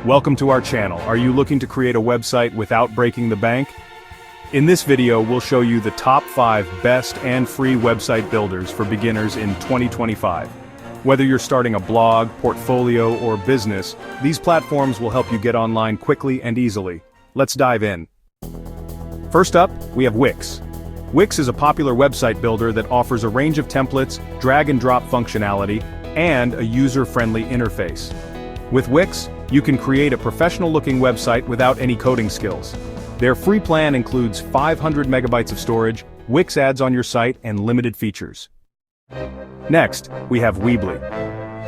Welcome to our channel. Are you looking to create a website without breaking the bank? In this video, we'll show you the top 5 best and free website builders for beginners in 2025. Whether you're starting a blog, portfolio, or business, these platforms will help you get online quickly and easily. Let's dive in. First up, we have Wix. Wix is a popular website builder that offers a range of templates, drag-and-drop functionality, and a user-friendly interface. With Wix, you can create a professional-looking website without any coding skills. Their free plan includes 500 megabytes of storage, Wix ads on your site, and limited features. Next, we have Weebly.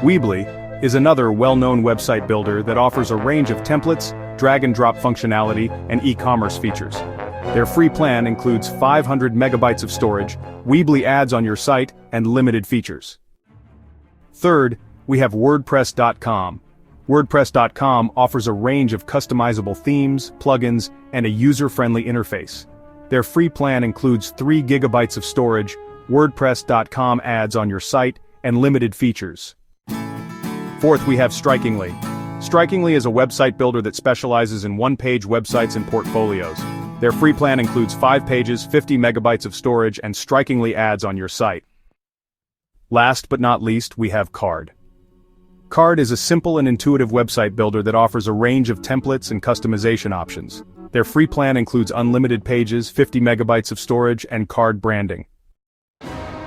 Weebly is another well-known website builder that offers a range of templates, drag-and-drop functionality, and e-commerce features. Their free plan includes 500 megabytes of storage, Weebly ads on your site, and limited features. Third, we have WordPress.com. WordPress.com offers a range of customizable themes, plugins, and a user-friendly interface. Their free plan includes 3 gigabytes of storage, WordPress.com ads on your site, and limited features. Fourth, we have Strikingly. Strikingly is a website builder that specializes in one-page websites and portfolios. Their free plan includes 5 pages, 50 megabytes of storage, and Strikingly ads on your site. Last but not least, we have Carrd. Carrd is a simple and intuitive website builder that offers a range of templates and customization options. Their free plan includes unlimited pages, 50 megabytes of storage, and Carrd branding.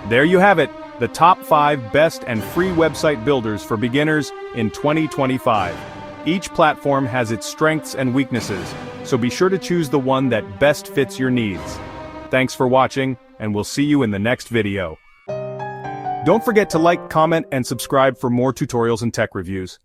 There you have it, the top 5 best and free website builders for beginners in 2025. Each platform has its strengths and weaknesses, so be sure to choose the one that best fits your needs. Thanks for watching, and we'll see you in the next video. Don't forget to like, comment, and subscribe for more tutorials and tech reviews.